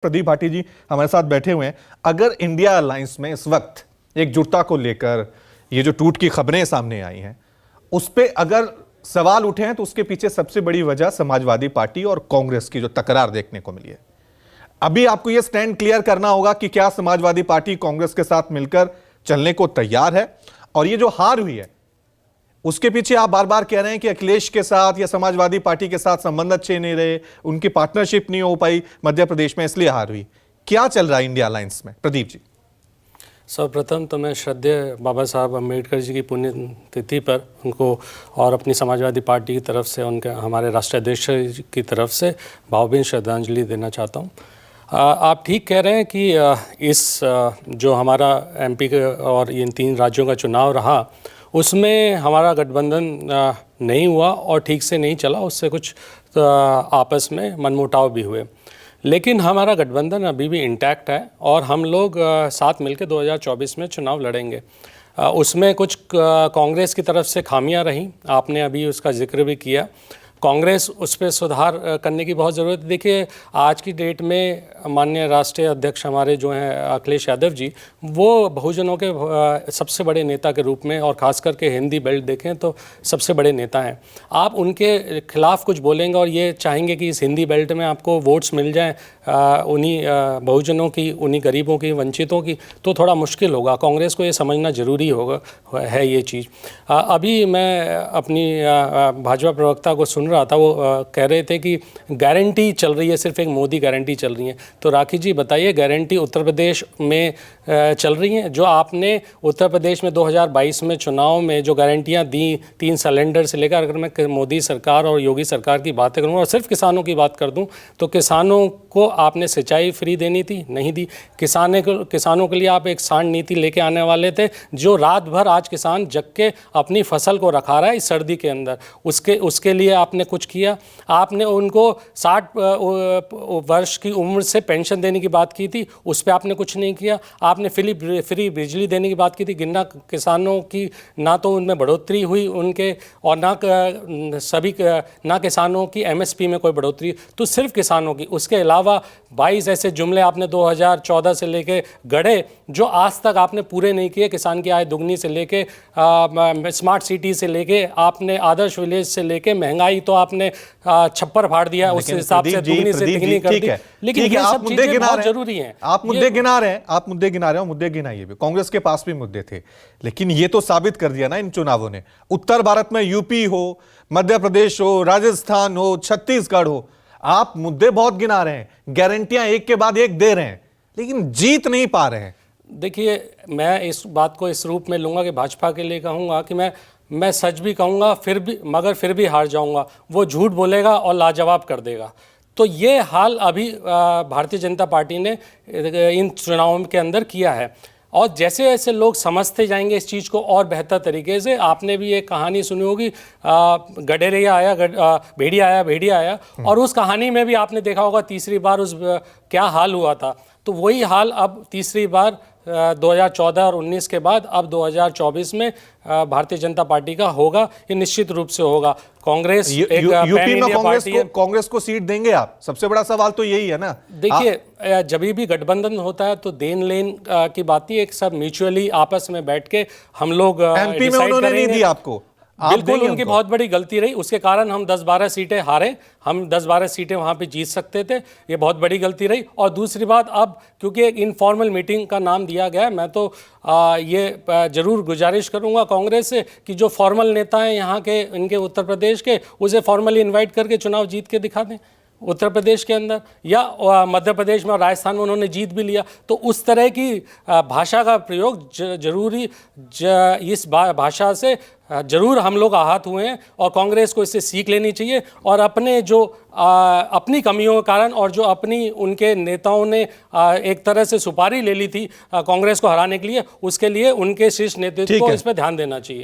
प्रदीप भाटी जी हमारे साथ बैठे हुए हैं। अगर इंडिया अलायंस में इस वक्त एकजुटता को लेकर ये जो टूट की खबरें सामने आई हैं, उस पे अगर सवाल उठे हैं तो उसके पीछे सबसे बड़ी वजह समाजवादी पार्टी और कांग्रेस की जो तकरार देखने को मिली है। अभी आपको यह स्टैंड क्लियर करना होगा कि क्या समाजवादी पार्टी कांग्रेस के साथ मिलकर चलने को तैयार है, और ये जो हार हुई है उसके पीछे आप बार बार कह रहे हैं कि अखिलेश के साथ या समाजवादी पार्टी के साथ संबंध अच्छे नहीं रहे, उनकी पार्टनरशिप नहीं हो पाई मध्य प्रदेश में, इसलिए हार हुई। क्या चल रहा है इंडिया अलायंस में? प्रदीप जी। सर्वप्रथम तो मैं श्रद्धेय बाबा साहब अम्बेडकर जी की पुण्यतिथि पर उनको और अपनी समाजवादी पार्टी की तरफ से, उनके हमारे राष्ट्रीय अध्यक्ष की तरफ से भावभीनी श्रद्धांजलि देना चाहता हूँ। आप ठीक कह रहे हैं कि इस जो हमारा एमपी के और इन 3 राज्यों का चुनाव रहा, उसमें हमारा गठबंधन नहीं हुआ और ठीक से नहीं चला, उससे कुछ आपस में मनमुटाव भी हुए। लेकिन हमारा गठबंधन अभी भी इंटैक्ट है और हम लोग साथ मिलकर 2024 में चुनाव लड़ेंगे। उसमें कुछ कांग्रेस की तरफ से खामियां रहीं, आपने अभी उसका जिक्र भी किया। कांग्रेस उस पर सुधार करने की बहुत ज़रूरत है। देखिए, आज की डेट में माननीय राष्ट्रीय अध्यक्ष हमारे जो हैं अखिलेश यादव जी, वो बहुजनों के सबसे बड़े नेता के रूप में, और ख़ास करके हिंदी बेल्ट देखें तो सबसे बड़े नेता हैं। आप उनके खिलाफ कुछ बोलेंगे और ये चाहेंगे कि इस हिंदी बेल्ट में आपको वोट्स मिल जाएं उन्हीं बहुजनों की, उन्हीं गरीबों की, वंचितों की, तो थोड़ा मुश्किल होगा। कांग्रेस को ये समझना ज़रूरी होगा है ये चीज़। अभी मैं अपनी भाजपा प्रवक्ता को सुन रहा था, वो कह रहे थे कि गारंटी चल रही है, सिर्फ एक मोदी गारंटी चल रही है। तो राखी जी बताइए, गारंटी उत्तर प्रदेश में चल रही हैं? जो आपने उत्तर प्रदेश में 2022 में चुनाव में जो गारंटियां दी, 3 सिलेंडर से लेकर, अगर मैं मोदी सरकार और योगी सरकार की बातें करूँ और सिर्फ किसानों की बात कर दूं, तो किसानों को आपने सिंचाई फ्री देनी थी, नहीं दी। किसानों के लिए आप एक सांड नीति लेके आने वाले थे, जो रात भर आज किसान जग के अपनी फसल को रखा रहा है इस सर्दी के अंदर, उसके लिए आपने कुछ किया? आपने उनको 60 वर्ष की उम्र से पेंशन देने की बात की थी, उस पर आपने कुछ नहीं किया। आपने फ्री बिजली देने की बात की थी, गिनना किसानों की ना तो उनमें बढ़ोतरी हुई उनके, और ना किसानों की एमएसपी में कोई बढ़ोतरी, तो सिर्फ किसानों की। उसके अलावा 22 ऐसे जुमले आपने 2014 से लेके गढ़े, जो आज तक आपने पूरे नहीं किए। किसान की आय दुगनी से लेके स्मार्ट सिटी से लेके, आपने आदर्श विलेज से लेके, महंगाई तो आपने छप्पर फाड़ दिया, उस हिसाब से दुगनी से तिगनी कर दी। लेकिन ये सब चीजें बहुत जरूरी हैं। आप मुद्दे गिना रहे हैं, मुद्दे गिनाइए भी। कांग्रेस के पास भी मुद्दे थे, लेकिन ये तो साबित कर दिया ना इन चुनावों ने, उत्तर भारत में यूपी हो, मध्य प्रदेश हो, राजस्थान हो, छत्तीसगढ़ हो, आप मुद्दे बहुत गिना रहे हैं, गारंटियां एक के बाद एक दे रहे हैं, लेकिन जीत नहीं पा रहे हैं। देखिए, मैं इस बात को इस रूप में लूंगा कि भाजपा के लिए कहूंगा कि मैं सच भी कहूँगा मगर फिर भी हार जाऊँगा। वो झूठ बोलेगा और लाजवाब कर देगा। तो ये हाल अभी भारतीय जनता पार्टी ने इन चुनावों के अंदर किया है, और जैसे जैसे लोग समझते जाएंगे इस चीज़ को और बेहतर तरीके से। आपने भी एक कहानी सुनी होगी, गडेरिया आया, भेड़िया आया, और उस कहानी में भी आपने देखा होगा तीसरी बार क्या हाल हुआ था। तो वही हाल अब तीसरी बार 2014 और 19 के बाद अब 2024 में भारतीय जनता पार्टी का होगा। ये निश्चित रूप से होगा। कांग्रेस यूपी में कांग्रेस को सीट देंगे आप? सबसे बड़ा सवाल तो यही है ना। देखिए, जब भी गठबंधन होता है तो देन लेन की बात ही, एक सब म्यूचुअली आपस में बैठ के हम लोग एमपी में उन्होंने नहीं दी आपको, बिल्कुल उनकी बहुत बड़ी गलती रही, उसके कारण हम 10-12 सीटें हारे। हम 10-12 सीटें वहाँ पे जीत सकते थे, ये बहुत बड़ी गलती रही। और दूसरी बात, अब क्योंकि एक इनफॉर्मल मीटिंग का नाम दिया गया है, मैं तो ये जरूर गुजारिश करूँगा कांग्रेस से कि जो फॉर्मल नेता हैं यहाँ के, इनके उत्तर प्रदेश के, उसे फॉर्मली इन्वाइट करके चुनाव जीत के दिखा दें उत्तर प्रदेश के अंदर, या मध्य प्रदेश में और राजस्थान में उन्होंने जीत भी लिया। तो उस तरह की भाषा का प्रयोग जरूरी, इस भाषा से जरूर हम लोग आहत हुए हैं, और कांग्रेस को इससे सीख लेनी चाहिए। और अपने जो अपनी कमियों के कारण, और जो अपनी उनके नेताओं ने एक तरह से सुपारी ले ली थी कांग्रेस को हराने के लिए, उसके लिए उनके शीर्ष नेतृत्व को इस पर ध्यान देना चाहिए।